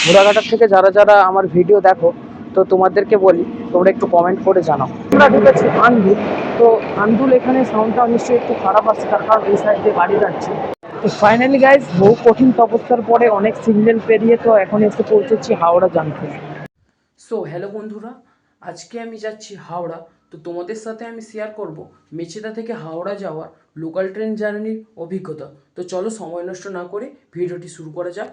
ঘোড়াঘাটার থেকে যারা যারা আমার ভিডিও দেখো, তো তোমাদেরকে বলি তোমরা একটু কমেন্ট করে জানাও। আমরা ঢুকেছি আন্দুল। তো আন্দুল এখানে সাউন্ডটা নিশ্চয়ই একটু খারাপ আসছে, তার কারণ এই সাইড দিয়ে গাড়ি যাচ্ছে। তো ফাইনালি গাইজ, বহু কঠিন তপস্যার পরে অনেক সিগন্যাল পেরিয়ে তো এখন এসে পৌঁছেছি হাওড়া জাংশন। সো হ্যালো বন্ধুরা, আজকে আমি যাচ্ছি হাওড়া। তো তোমাদের সাথে আমি শেয়ার করব মেচেদা থেকে হাওড়া যাওয়ার লোকাল ট্রেন জার্নির অভিজ্ঞতা। তো চলো সময় নষ্ট না করে ভিডিওটি শুরু করা যাক।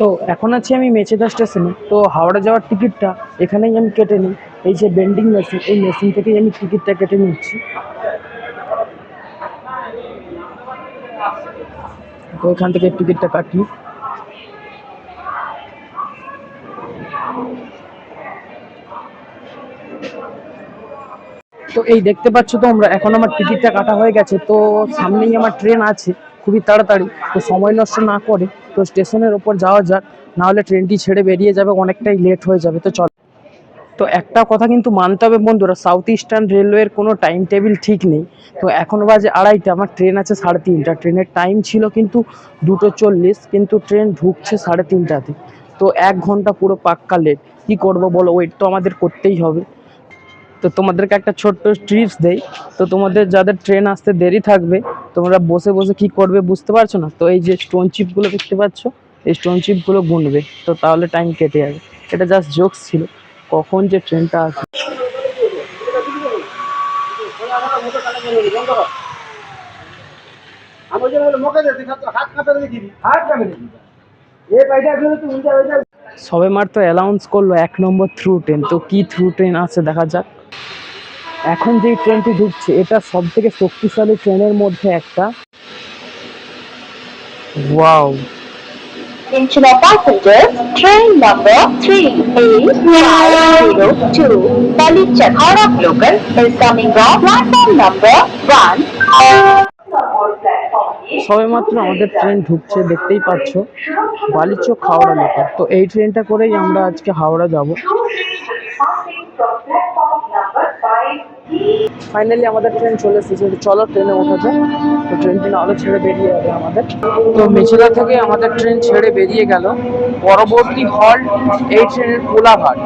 তো এখন আছি আমি মেচেদা স্টেশনে। তো হাওড়া যাওয়ার টিকিটটা এখানেই আমি কেটে নিই। এই যে বেন্ডিং মেশিন, এই মেশিন থেকেই আমি টিকিটটা কেটে নিচ্ছি। তো এখান থেকে টিকিটটা কাটি। তো এই দেখতে পাচ্ছ তোমরা, এখন আমার টিকিটটা কাটা হয়ে গেছে। তো সামনেই আমার ট্রেন আছে খুবই তাড়াতাড়ি। তো সময় নষ্ট না করে তো স্টেশনের ওপর যাওয়া যাক, নাহলে ট্রেনটি ছেড়ে বেরিয়ে যাবে, অনেকটাই লেট হয়ে যাবে। তো চল। তো একটা কথা কিন্তু মানতে হবে বন্ধুরা, সাউথ ইস্টার্ন রেলওয়ের কোনো টাইম টেবিল ঠিক নেই। তো এখন বাজে 2:30, আমার ট্রেন আছে 3:30। ট্রেনের টাইম ছিল কিন্তু 2:40, কিন্তু ট্রেন ঢুকছে 3:30তে। তো 1 ঘন্টা পুরো পাক্কা লেট। কি করব বলো, ওয়েট তো আমাদের করতেই হবে। তো তোমাদেরকে একটা ছোট্ট টিপস দেই। তো তোমাদের যাদের ট্রেন আসতে দেরি থাকবে, তোমরা বসে বসে কি করবে বুঝতে পারছো না, তো এই যে স্টোন চিপগুলো দেখতে পাচ্ছ, এই স্টোন চিপগুলো গুনবে, তো তাহলে টাইম কেটে যাবে। এটা জাস্ট জোকস ছিল, কখন যে ট্রেনটা আসবে। সবে মাত্র অ্যানাউন্স করলো 1 নম্বর থ্রু ট্রেন। তো কি থ্রু ট্রেন আছে দেখা যাক। এখন যেই ট্রেনটি ঢুকছে এটা সব থেকে শক্তিশালী ট্রেনের মধ্যে একটা। Wow! Attention all passengers, train number 3852 Palichak Howrah local is coming off platform number 1. সবে মাত্র আমাদের ট্রেন ঢুকছে, দেখতেই পাচ্ছ, বালিচক হাওড়া লোকাল। তো এই ট্রেনটা করেই আমরা আজকে হাওড়া যাব। ফাইনালি আমাদের ট্রেন চলে এসেছে। চলো ট্রেনে ওঠা যাক। তো ট্রেনটি নাহলে ছেড়ে বেরিয়ে যাবে আমাদের। তো মেচেদা থেকে আমাদের ট্রেন ছেড়ে বেরিয়ে গেল। পরবর্তী হল্ট এই ট্রেনের কোলাঘাট।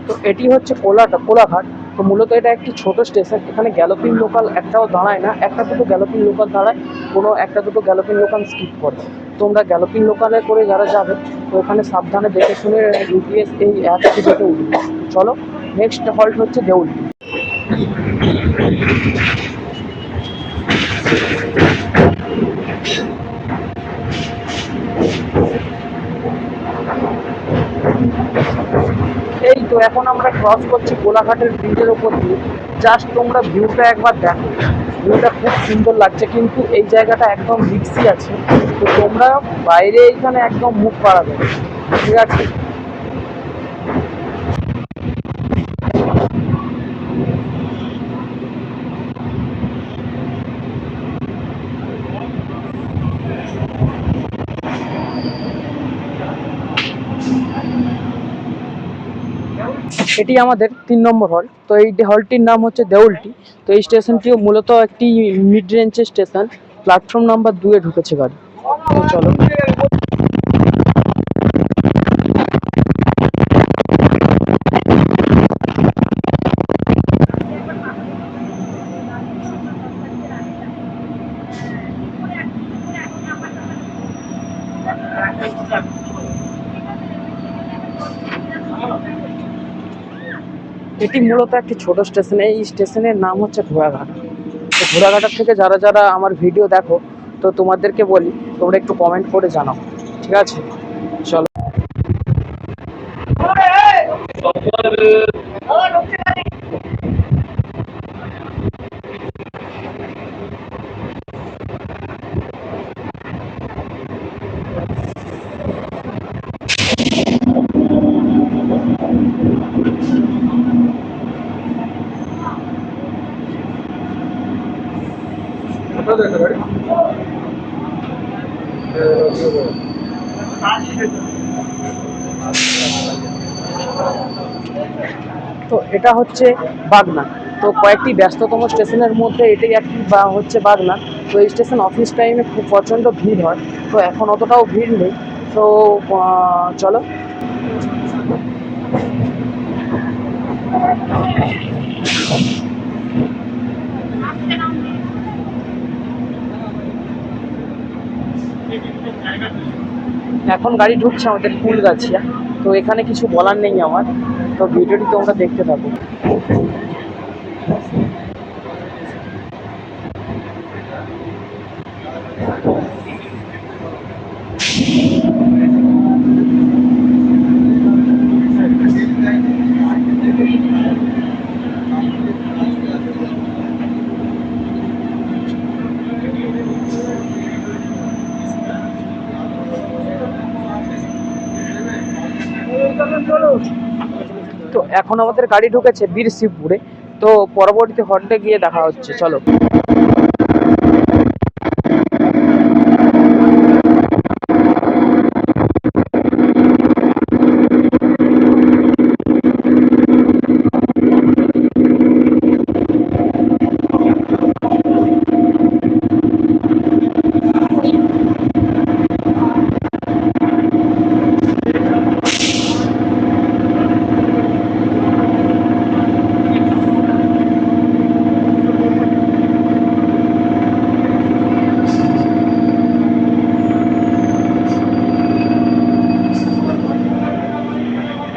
তো এটি হচ্ছে কোলাঘাট। তো মূলত এটা একটি ছোট স্টেশন। এখানে গ্যালোপিং লোকাল একটাও দাঁড়ায় না, একটা দুটো গ্যালোপিং লোকাল দাঁড়ায়, কোনো একটা দুটো গ্যালোপিং লোকাল স্কিপ করে। তোমরা গ্যালোপিং লোকালে করে যারা যাবে, তো এখানে সাবধানে দেখে শুনে ইউটিএস এই অ্যাপটি দেখে উঠবে। চলো, নেক্সট হল্ট হচ্ছে দেউলটি। এই তো এখন আমরা ক্রস করছি কোলাঘাটের ব্রিজের ওপর দিয়ে। জাস্ট তোমরা ভিউটা একবার দেখো, ভিউটা খুব সুন্দর লাগছে, কিন্তু এই জায়গাটা একদম রিক্সি আছে। তো তোমরা বাইরে এইখানে একদম মুখ বাড়াবে, ঠিক আছে? এটি আমাদের 3 নম্বর হল। তো এই হলটির নাম হচ্ছে দেউলটি। তো এই স্টেশনটিও মূলত একটি মিড রেঞ্জের স্টেশন। প্ল্যাটফর্ম নাম্বার 2-এ ঢুকেছে গাড়ি। তো চলো। এটি মূলত একটি ছোট স্টেশন। এই স্টেশনের নাম হচ্ছে ঘোড়াঘাট। তো ঘোড়াঘাটার থেকে যারা যারা আমার ভিডিও দেখো, তো তোমাদেরকে বলি তোমরা একটু কমেন্ট করে জানাও, ঠিক আছে? চলো। তো এটা হচ্ছে বাগনা। তো কয়েকটি ব্যস্ততম স্টেশনের মধ্যে এটাই একটি বা হচ্ছে বাগনা। তো এই স্টেশন অফিস টাইমে খুব প্রচণ্ড ভিড় হয়, তো এখন অতটাও ভিড় নেই। তো চলো। এখন গাড়ি ঢুকছে আমাদের ফুলগাছিয়া। তো এখানে কিছু বলার নেই আমার, তো ভিডিওটি তোমরা দেখতে থাকো। তো এখন আমাদের গাড়ি ঢুকেছে বীরশিবপুরে। তো পরবর্তী হল্টে গিয়ে দেখা হচ্ছে, চলো।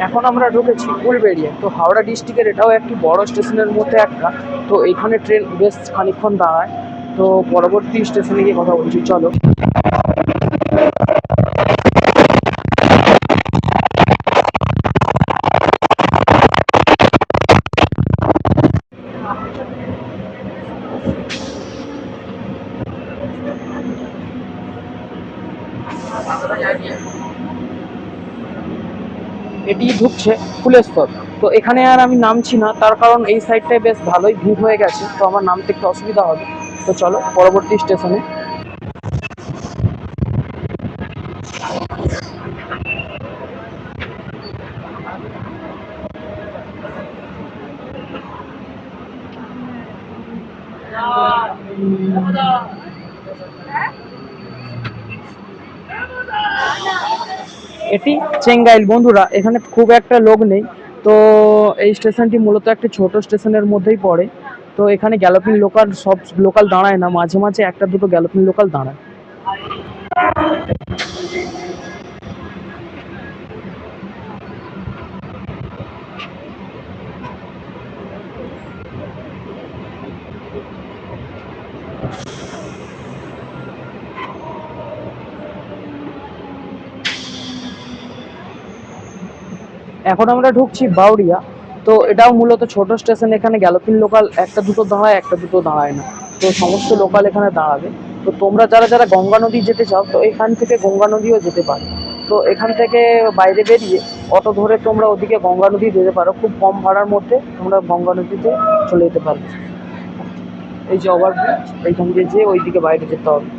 এখন আমরা ঢুকেছি উলবেড়িয়া। তো হাওড়া ডিস্ট্রিক্টের এটাও একটি বড় স্টেশনের মধ্যে একটা। তো এইখানে ট্রেন বেশ খানিকক্ষণ দাঁড়ায়। তো পরবর্তী স্টেশনে গিয়ে কথা বলছি, চলো। এটি ঢুকছে ফুলেশ্বর। তো এখানে আর আমি নামছি না, তার কারণ এই সাইডটায় বেশ ভালোই ভিড় হয়ে গেছে, তো আমার নামতে একটু অসুবিধা হবে। তো চলো পরবর্তী স্টেশনে। এটি চেঙ্গাইল বন্ধুরা, এখানে খুব একটা লোক নেই। তো এই স্টেশনটি মূলত একটি ছোট স্টেশনের মধ্যেই পড়ে। তো এখানে গ্যালোপিং লোকাল সব লোকাল দাঁড়ায় না, মাঝে মাঝে একটা দুটো গ্যালোপিং লোকাল দাঁড়ায়। এখন আমরা ঢুকছি বাউরিয়া। তো এটাও মূলত ছোট স্টেশন, এখানে গ্যালোপিং লোকাল একটা দুটো দাঁড়ায়, একটা দুটো দাঁড়ায় না। তো সমস্ত লোকাল এখানে দাঁড়াবে। তো তোমরা যারা যারা গঙ্গা নদী যেতে চাও, তো এখান থেকে গঙ্গা নদীও যেতে পারো। তো এখান থেকে বাইরে বেরিয়ে অটো ধরে তোমরা ওদিকে গঙ্গা নদী যেতে পারো, খুব কম ভাড়ার মধ্যে তোমরা গঙ্গা নদীতে চলে যেতে পারবে। এই যে ওভারব্রিজ, এইখান দিয়ে যেয়ে ওইদিকে বাইরে যেতে হবে।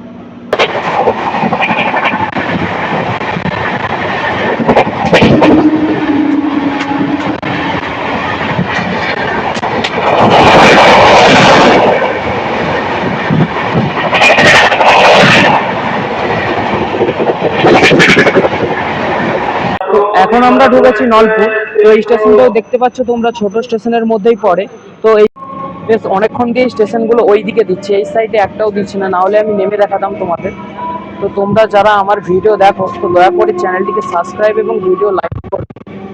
এখন আমরা ঢুকেছি নলপুর। তো এই স্টেশনটাও দেখতে পাচ্ছ তোমরা, ছোট স্টেশনের মধ্যেই পড়ে। তো এই বেশ অনেকক্ষণ দিয়ে স্টেশনগুলো ওই দিকে দিচ্ছে, এই সাইডে একটাও দিচ্ছে না, নাহলে আমি নেমে দেখাতাম তোমাদের। তো তোমরা যারা আমার ভিডিও দেখো, তো দয়া করে চ্যানেলটিকে সাবস্ক্রাইব এবং ভিডিও লাইক করো।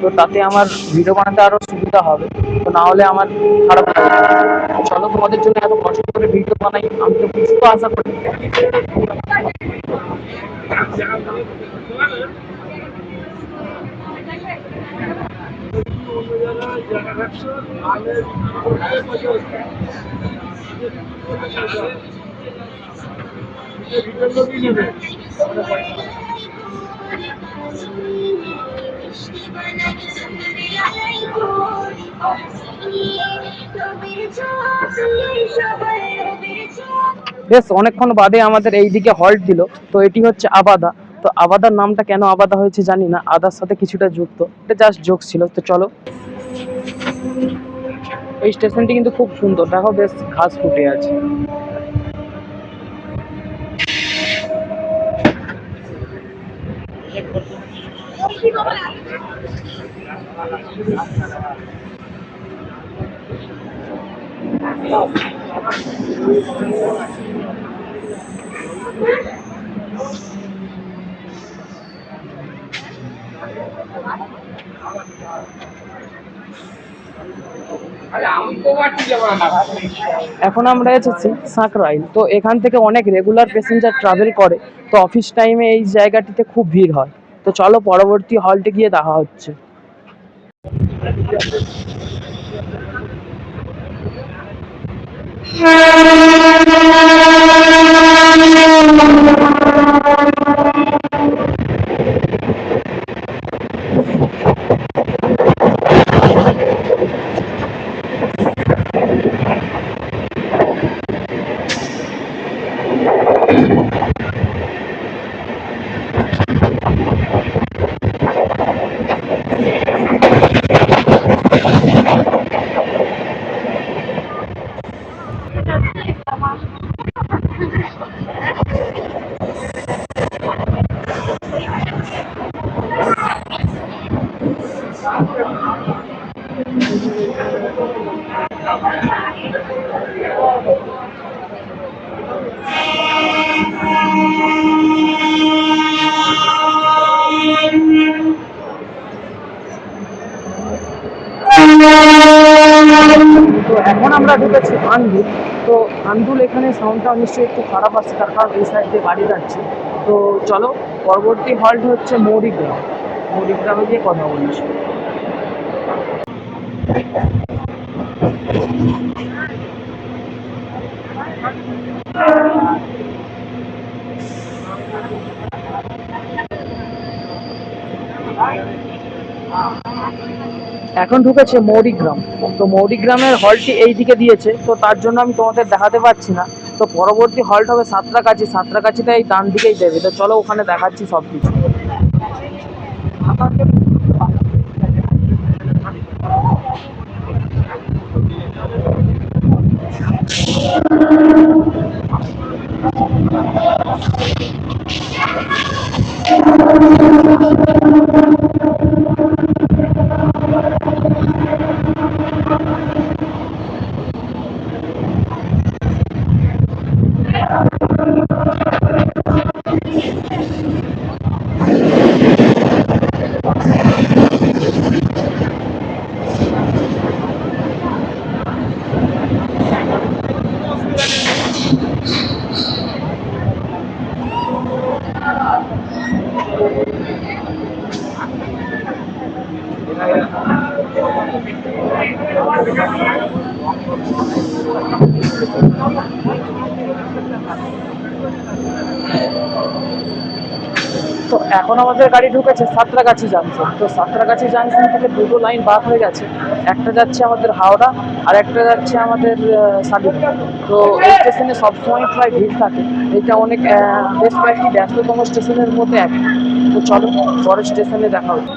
তো তাতে আমার ভিডিও বানাতে আরো সুবিধা হবে, তো না হলে আমার খারাপ লাগবে। চলো, তোমাদের জন্য এত কষ্ট করে ভিডিও বানাই, আমি তো বুঝতে আশা করি। বেশ অনেকক্ষণ বাদে আমাদের এইদিকে হল্ট দিল। তো এটি হচ্ছে আবাদা। তো আবাদার নামটা কেন আবাদা হয়েছে জানি না, আদার সাথে কিছুটা যুক্ত, এটা জাস্ট জোক ছিল। তো চলো, এই স্টেশনটি কিন্তু খুব সুন্দর, দেখো বেশ ঘাস ফুটে আছে। এখন আমরা এসেছি সাঁকরাইল। তো এখান থেকে অনেক রেগুলার প্যাসেঞ্জার ট্রাভেল করে। তো অফিস টাইমে এই জায়গাটিতে খুব ভিড় হয়। তো চলো পরবর্তী হল্টে গিয়ে দেখা হচ্ছে। তো এখন আমরা ঢুকেছি আন্দুল। তো আন্দুল, এখানে সাউন্ডটা নিশ্চয়ই একটু খারাপ আসছে, তার কারণ এই সাইড দিয়ে গাড়ি যাচ্ছে। তো চলো, পরবর্তী হল্ট হচ্ছে মৌরিগ্রাম। মৌরিগ্রামে গিয়ে কথা বলছি। এখন ঢুকেছে মৌরিগ্রাম। তো মৌরিগ্রামের হলটি এই দিকে দিয়েছে, তো তার জন্য আমি তোমাদের দেখাতে পারছি না। তো পরবর্তী হল্ট হবে সাঁতরাগাছি। সাঁতরাগাছিতে এই ডান দিকেই দেবে। তো চলো, ওখানে দেখাচ্ছি সব কিছু। তো এখন আমাদের গাড়ি ঢুকেছে সাঁতরাগাছি জাংশন। তো সাঁতরাগাছি জাংশন থেকে দুটো লাইন বাদ হয়ে গেছে, একটা যাচ্ছে আমাদের হাওড়া আর একটা যাচ্ছে আমাদের শালিমার। তো এই স্টেশনে সবসময় প্রায় ভিড় থাকে। এটা অনেক বেশ কয়েকটি ব্যস্ততম স্টেশনের মধ্যে একটা। তো চলো, পরের স্টেশনে দেখা হচ্ছে।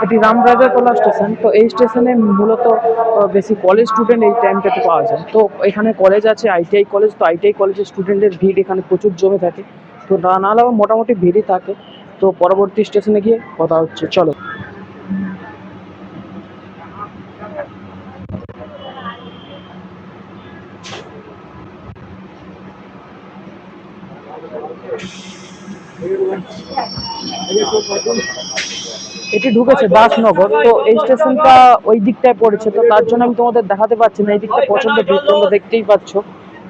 এটি রামরাজাতলা স্টেশন। তো এই স্টেশনে মূলত বেশি কলেজ স্টুডেন্ট এই টাইমটাতে পাওয়া যায়। তো এখানে কলেজ আছে, আইটিআই কলেজ। তো আইটিআই কলেজের স্টুডেন্টের ভিড় এখানে প্রচুর জমে থাকে। তো না হলেও মোটামুটি ভিড়ই থাকে। তো পরবর্তী স্টেশনে গিয়ে কথা হচ্ছে, চলো। এটি ঢুকেছে দাসনগর। তো এই স্টেশনটা ওই দিকটায় পড়েছে, তো তার জন্য আমি তোমাদের দেখাতে পারছি না। এই দিকটা প্রচন্ড ভিড়, তোমরা দেখতেই পাচ্ছ।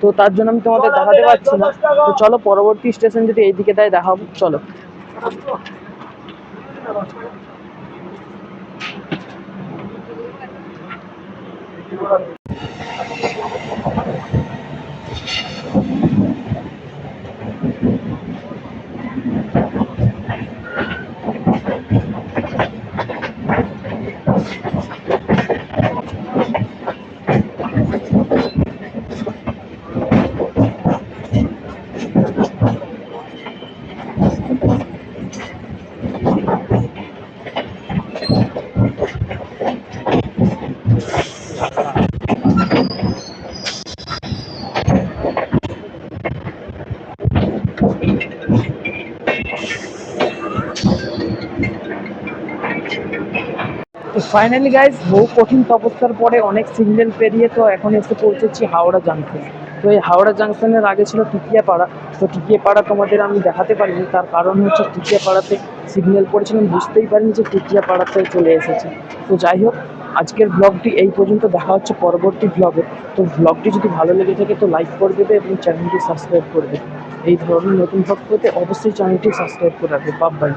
তো তার জন্য আমি তোমাদের দেখাতে পারছি না। তো চলো পরবর্তী স্টেশন যদি এইদিকে দেয় দেখাবো, চলো। তো ফাইনালি গাইজ, বহু কঠিন তপস্যার পরে অনেক সিগন্যাল পেরিয়ে তো এখন এসে পৌঁছেছি হাওড়া জাংশন। তো এই হাওড়া জাংশনের আগে ছিল টিকিয়াপাড়া। তো টিকিয়াপাড়া তোমাদের আমি দেখাতে পারিনি, তার কারণ হচ্ছে টিকিয়াপাড়াতে সিগন্যাল পড়েছিলাম, বুঝতেই পারিনি যে টিকিয়াপাড়াতে চলে এসেছে। তো যাই হোক, আজকের ব্লগটি এই পর্যন্ত। দেখা হচ্ছে পরবর্তী ব্লগে। তো ব্লগটি যদি ভালো লেগে থাকে তো লাইক করে দেবে এবং চ্যানেলটি সাবস্ক্রাইব করে দেবে। এই ধরনের নতুন ব্লগ পেতে অবশ্যই চ্যানেলটি সাবস্ক্রাইব করে রাখবে। বাই।